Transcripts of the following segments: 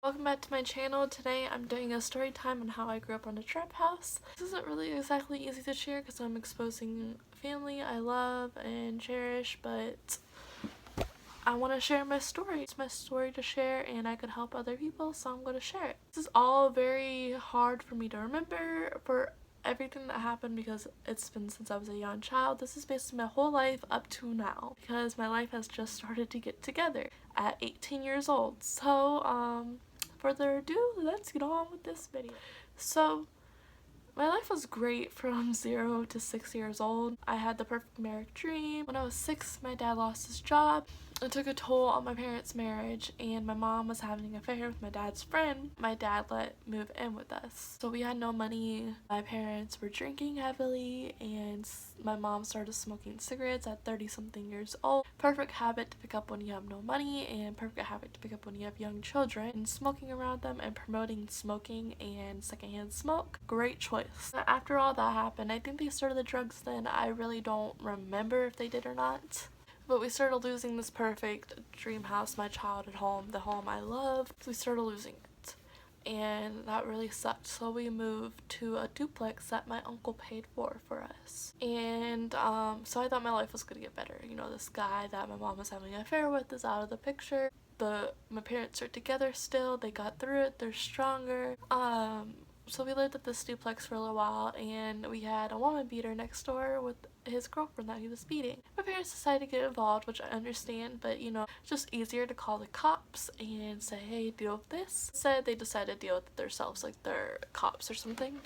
Welcome back to my channel. Today I'm doing a story time on how I grew up on a trap house. This isn't really exactly easy to share because I'm exposing family I love and cherish, but I want to share my story. It's my story to share and I could help other people, so I'm going to share it. This is all very hard for me to remember for everything that happened because it's been since I was a young child. This is basically my whole life up to now because my life has just started to get together at 18 years old. So, further ado, let's get on with this video. So, my life was great from 0 to 6 years old. I had the perfect American dream. When I was 6, my dad lost his job. It took a toll on my parents' marriage, and my mom was having an affair with my dad's friend. My dad let move in with us. So we had no money. My parents were drinking heavily, and my mom started smoking cigarettes at 30-something years old. Perfect habit to pick up when you have no money, and perfect habit to pick up when you have young children. And smoking around them and promoting smoking and secondhand smoke, great choice. After all that happened, I think they started the drugs then. I really don't remember if they did or not. But we started losing this perfect dream house, my childhood home, the home I love. We started losing it. And that really sucked. So we moved to a duplex that my uncle paid for us. And so I thought my life was gonna get better. You know, this guy that my mom was having an affair with is out of the picture. My parents are together still. They got through it. They're stronger. So we lived at this duplex for a little while, and we had a woman beater next door with his girlfriend that he was beating. My parents decided to get involved, which I understand, but you know, it's just easier to call the cops and say, hey, deal with this. Instead, they decided to deal with it themselves, like they're cops or something.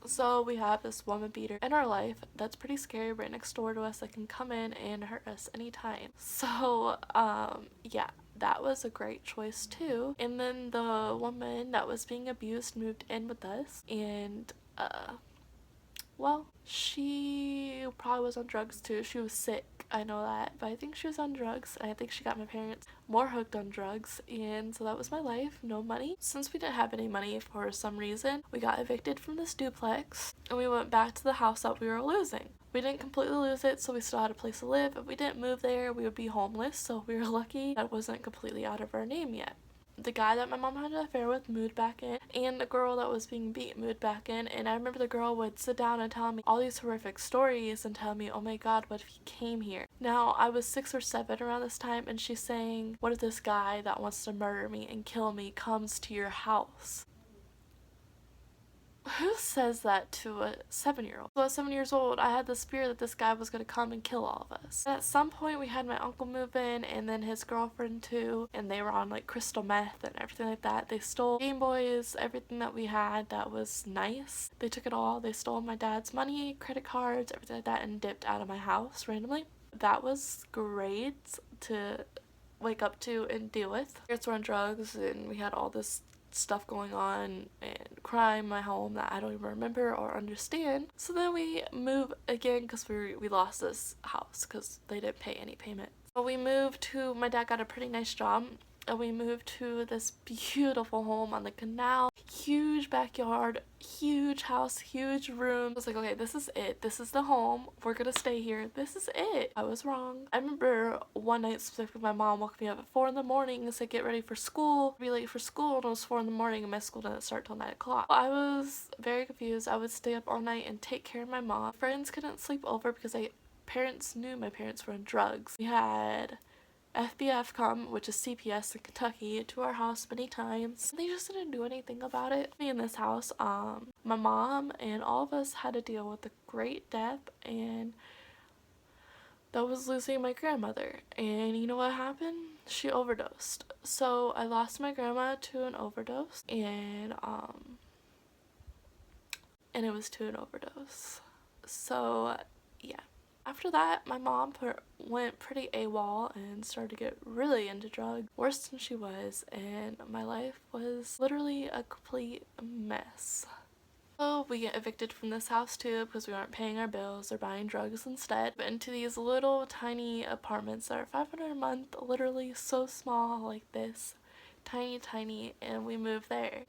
So we have this woman beater in our life that's pretty scary right next door to us that can come in and hurt us anytime. So yeah, that was a great choice too. And then the woman that was being abused moved in with us, and well, she probably was on drugs too. She was sick, I know that, but I think she was on drugs. I think she got my parents more hooked on drugs, and so that was my life. No money. Since we didn't have any money for some reason, we got evicted from this duplex, and we went back to the house that we were losing. We didn't completely lose it, so we still had a place to live. If we didn't move there, we would be homeless, so we were lucky that wasn't completely out of our name yet. The guy that my mom had an affair with moved back in, and the girl that was being beat moved back in. And I remember the girl would sit down and tell me all these horrific stories and tell me, oh my god, what if he came here? Now, I was 6 or 7 around this time, and she's saying, what if this guy that wants to murder me and kill me comes to your house? Who says that to a 7-year-old? So at 7 years old, I had this fear that this guy was going to come and kill all of us. And at some point, we had my uncle move in, and then his girlfriend too, and they were on like crystal meth and everything like that. They stole Game Boys, everything that we had that was nice. They took it all. They stole my dad's money, credit cards, everything like that, and dipped out of my house randomly. That was great to wake up to and deal with. Parents were on drugs, and we had all this stuff going on and crime in my home that I don't even remember or understand. So then we move again because we lost this house because they didn't pay any payment. So we moved to, my dad got a pretty nice job, and we moved to this beautiful home on the canal. Huge backyard, huge house, huge room. I was like, okay, this is it. This is the home. We're gonna stay here. This is it. I was wrong. I remember one night specifically, my mom woke me up at 4 in the morning and said, get ready for school. Be late for school, and it was 4 in the morning, and my school didn't start till 9 o'clock. I was very confused. I would stay up all night and take care of my mom. Friends couldn't sleep over because parents knew my parents were on drugs. We had FBF come, which is CPS in Kentucky, to our house many times. They just didn't do anything about it. Me in this house, my mom and all of us had to deal with a great death, and that was losing my grandmother. And you know what happened? She overdosed. So I lost my grandma to an overdose, and it was to an overdose. So yeah. After that, my mom went pretty AWOL and started to get really into drugs, worse than she was, and my life was literally a complete mess. So we get evicted from this house too because we aren't paying our bills or buying drugs instead. But into these little tiny apartments that are $500 a month, literally so small like this, tiny, and we moved there.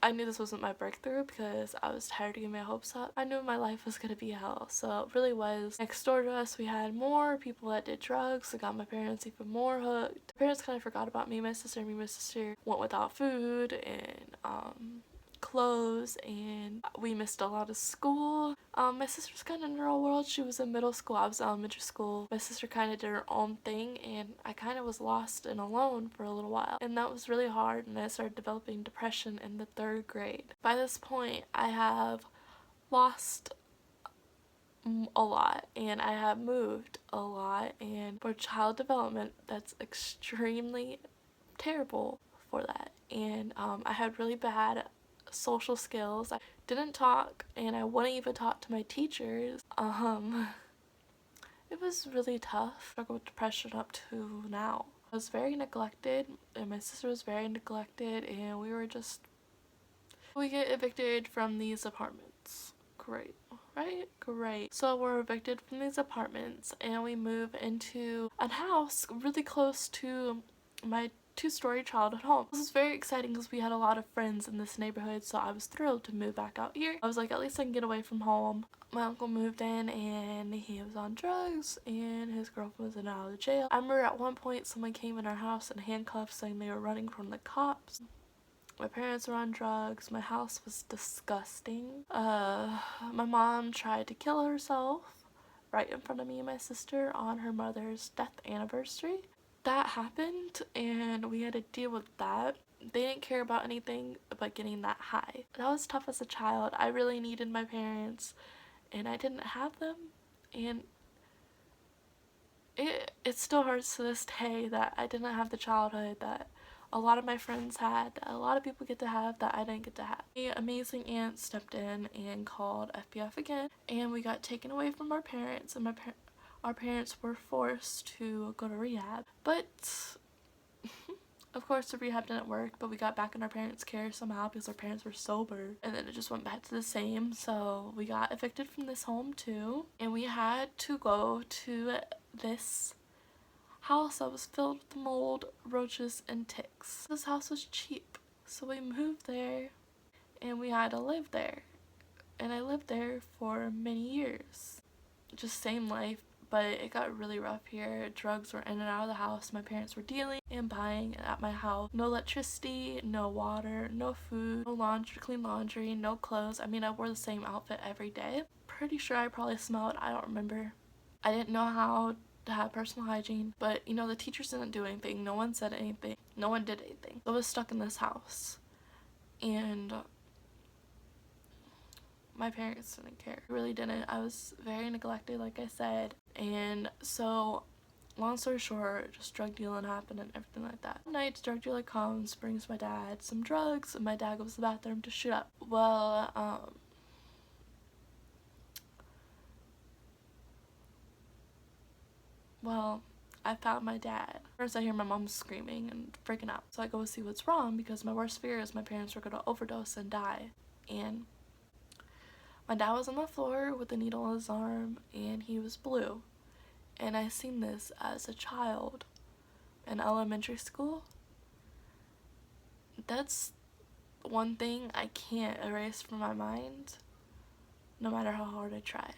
I knew this wasn't my breakthrough because I was tired of getting my hopes up. I knew my life was gonna be hell, so it really was. Next door to us, we had more people that did drugs. It got my parents even more hooked. My parents kind of forgot about me and my sister. Me and my sister went without food and clothes, and we missed a lot of school. My sister's kind of in her own world. She was in middle school, I was in elementary school. My sister kind of did her own thing, and I kind of was lost and alone for a little while, and that was really hard, and I started developing depression in the 3rd grade. By this point, I have lost a lot, and I have moved a lot, and for child development, that's extremely terrible for that. And I had really bad social skills. I didn't talk, and I wouldn't even talk to my teachers. It was really tough. I struggled with depression up to now. I was very neglected, and my sister was very neglected, and we get evicted from these apartments. Great. Right? Great. So we're evicted from these apartments, and we move into a house really close to my 2-story childhood home. This was very exciting because we had a lot of friends in this neighborhood, so I was thrilled to move back out here. I was like, at least I can get away from home. My uncle moved in, and he was on drugs, and his girlfriend was in and out of jail. I remember at one point someone came in our house in handcuffs saying they were running from the cops. My parents were on drugs. My house was disgusting. My mom tried to kill herself right in front of me and my sister on her mother's death anniversary. That happened, and we had to deal with that. They didn't care about anything but getting that high. That was tough as a child. I really needed my parents, and I didn't have them, and it still hurts to this day that I didn't have the childhood that a lot of my friends had, that a lot of people get to have, that I didn't get to have. The amazing aunt stepped in and called FBF again, and we got taken away from our parents, and our parents were forced to go to rehab. But of course the rehab didn't work, but we got back in our parents' care somehow because our parents were sober, and then it just went back to the same. So we got evicted from this home too, and we had to go to this house that was filled with mold, roaches, and ticks. This house was cheap, so we moved there, and we had to live there. And I lived there for many years. Just same life, but it got really rough here. Drugs were in and out of the house. My parents were dealing and buying at my house. No electricity, no water, no food, no laundry, clean laundry, no clothes. I mean, I wore the same outfit every day. Pretty sure I probably smelled, I don't remember. I didn't know how to have personal hygiene, but you know, the teachers didn't do anything. No one said anything. No one did anything. I was stuck in this house, and my parents didn't care. I really didn't. I was very neglected, like I said. And so, long story short, just drug dealing happened and everything like that. One night, drug dealer comes, brings my dad some drugs, and my dad goes to the bathroom to shoot up. Well, I found my dad. First I hear my mom screaming and freaking out. So I go see what's wrong because my worst fear is my parents were going to overdose and die. And my dad was on the floor with a needle in his arm, and he was blue. And I seen this as a child in elementary school. That's one thing I can't erase from my mind, no matter how hard I try.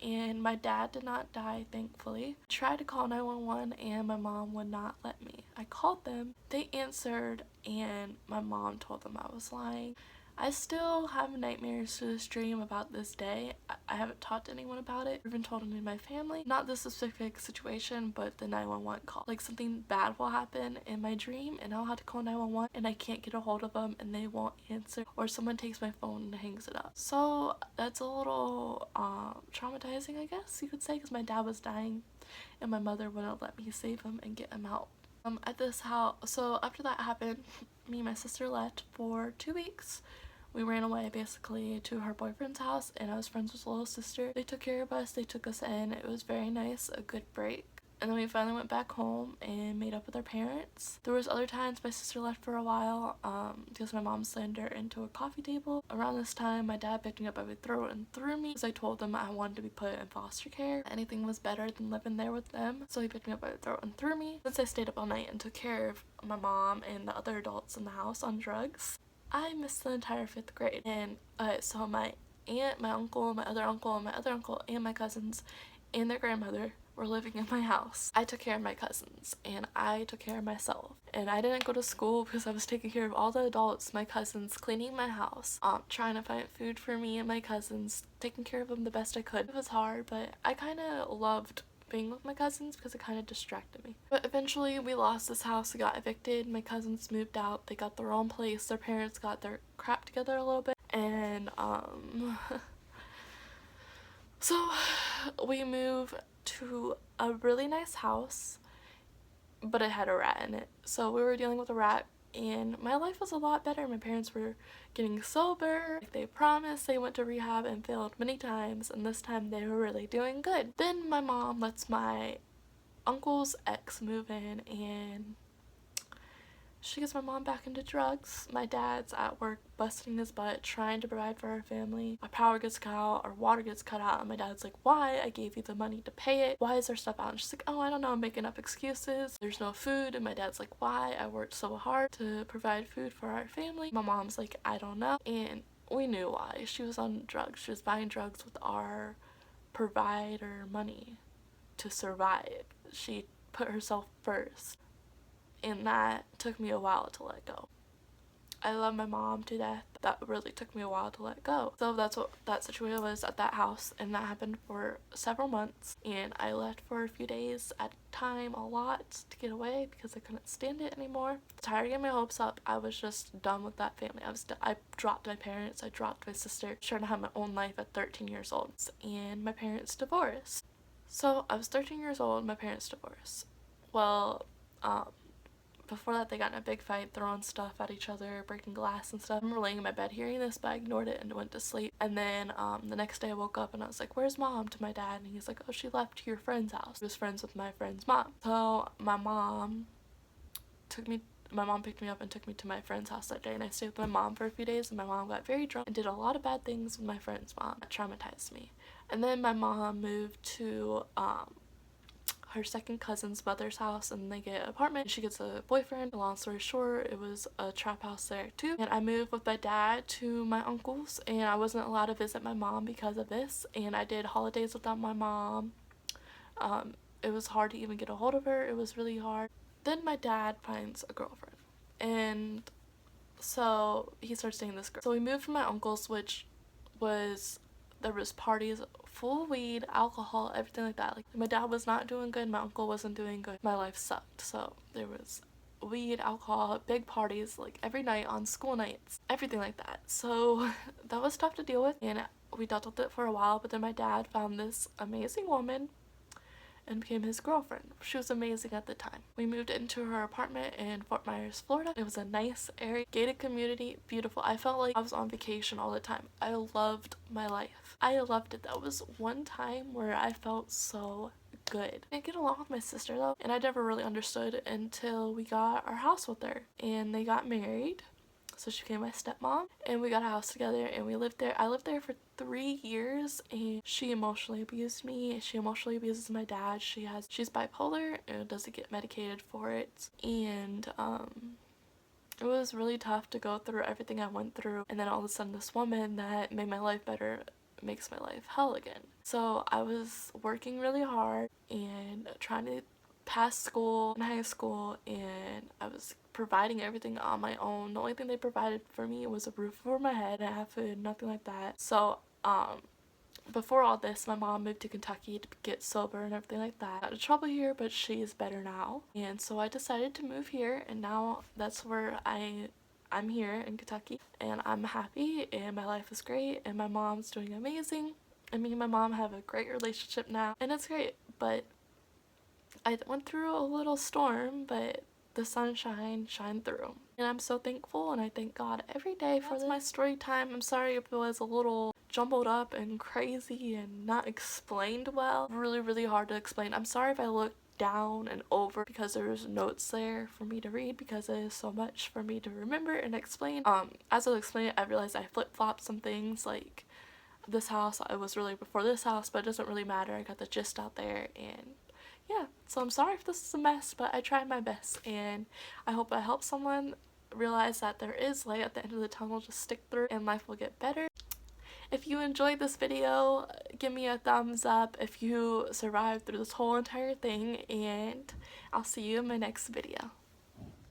And my dad did not die, thankfully. I tried to call 911, and my mom would not let me. I called them, they answered, and my mom told them I was lying. I still have nightmares to this dream about this day. I haven't talked to anyone about it, or even told anyone in my family. Not this specific situation, but the 911 call. Like, something bad will happen in my dream, and I'll have to call 911, and I can't get a hold of them, and they won't answer, or someone takes my phone and hangs it up. So that's a little traumatizing, I guess you could say, because my dad was dying, and my mother wouldn't let me save him and get him out. At this house, so after that happened, me and my sister left for 2 weeks. We ran away basically to her boyfriend's house, and I was friends with his little sister. They took care of us, they took us in. It was very nice, a good break. And then we finally went back home and made up with our parents. There was other times my sister left for a while because my mom slammed her into a coffee table. Around this time, my dad picked me up by my throat and threw me because I told them I wanted to be put in foster care. Anything was better than living there with them. So he picked me up by the throat and threw me. Since I stayed up all night and took care of my mom and the other adults in the house on drugs, I missed the entire 5th grade. And so my aunt, my uncle, my other uncle, and my other uncle, and my cousins and their grandmother were living in my house. I took care of my cousins and I took care of myself. And I didn't go to school because I was taking care of all the adults, my cousins, cleaning my house, trying to find food for me and my cousins, taking care of them the best I could. It was hard, but I kind of loved being with my cousins because it kind of distracted me. But eventually we lost this house, we got evicted, my cousins moved out, they got their own place, their parents got their crap together a little bit, and so we moved to a really nice house, but it had a rat in it. So we were dealing with a rat and my life was a lot better. My parents were getting sober. Like they promised. They went to rehab and failed many times, and this time they were really doing good. Then my mom lets my uncle's ex move in and she gets my mom back into drugs. My dad's at work busting his butt trying to provide for our family. Our power gets cut out, our water gets cut out, and my dad's like, why? I gave you the money to pay it. Why is there stuff out? And she's like, oh, I don't know, I'm making up excuses. There's no food. And my dad's like, why? I worked so hard to provide food for our family. My mom's like, I don't know. And we knew why. She was on drugs. She was buying drugs with our provider money to survive. She put herself first. And that took me a while to let go. I love my mom to death. That really took me a while to let go. So that's what that situation was at that house, and that happened for several months. And I left for a few days at a time, a lot, to get away because I couldn't stand it anymore. Tired of getting my hopes up. I was just done with that family. I dropped my parents. I dropped my sister. I was trying to have my own life at 13 years old, and my parents divorced. So I was 13 years old. My parents divorced. Well, before that, they got in a big fight, throwing stuff at each other, breaking glass and stuff. I remember laying in my bed hearing this, but I ignored it and went to sleep. And then the next day I woke up and I was like, where's mom? To my dad. And he's like, oh, she left to your friend's house. He was friends with my friend's mom. So my mom picked me up and took me to my friend's house that day, and I stayed with my mom for a few days, and my mom got very drunk and did a lot of bad things with my friend's mom. That traumatized me. And then my mom moved to her second cousin's mother's house, and they get an apartment. She gets a boyfriend. Long story short, it was a trap house there too. And I moved with my dad to my uncle's, and I wasn't allowed to visit my mom because of this. And I did holidays without my mom. It was hard to even get a hold of her. It was really hard. Then my dad finds a girlfriend, and so he starts dating this girl. So we moved from my uncle's, which was, there was parties full of weed, alcohol, everything like that. Like my dad was not doing good, my uncle wasn't doing good. My life sucked. So there was weed, alcohol, big parties like every night on school nights, everything like that. So that was tough to deal with, and we dealt with it for a while. But then my dad found this amazing woman and became his girlfriend. She was amazing at the time. We moved into her apartment in Fort Myers, Florida. It was a nice area, gated community, beautiful. I felt like I was on vacation all the time. I loved my life. I loved it. That was one time where I felt so good. I get along with my sister though, and I never really understood until we got our house with her and they got married. So she became my stepmom, and we got a house together, and we lived there. I lived there for 3 years, and she emotionally abused me. She emotionally abuses my dad. She's bipolar and doesn't get medicated for it. And it was really tough to go through everything I went through, and then all of a sudden this woman that made my life better makes my life hell again. So I was working really hard and trying to pass school in high school, and I was providing everything on my own. The only thing they provided for me was a roof over my head. I have food, nothing like that. So before all this, my mom moved to Kentucky to get sober and everything like that. Got in trouble here, but she is better now. And so I decided to move here, and now that's where I'm here in Kentucky, and I'm happy, and my life is great, and my mom's doing amazing. And me and my mom have a great relationship now, and it's great. But I went through a little storm, but the sunshine shined through. And I'm so thankful, and I thank God every day for this. My story time. I'm sorry if it was a little jumbled up and crazy and not explained well. Really, really hard to explain. I'm sorry if I looked down and over because there's notes there for me to read, because it is so much for me to remember and explain. As I was explaining it, I realized I flip-flopped some things, like this house, I was really before this house, but it doesn't really matter. I got the gist out there, and yeah, so I'm sorry if this is a mess, but I tried my best, and I hope I helped someone realize that there is light at the end of the tunnel. Just stick through and life will get better. If you enjoyed this video, give me a thumbs up if you survived through this whole entire thing, and I'll see you in my next video.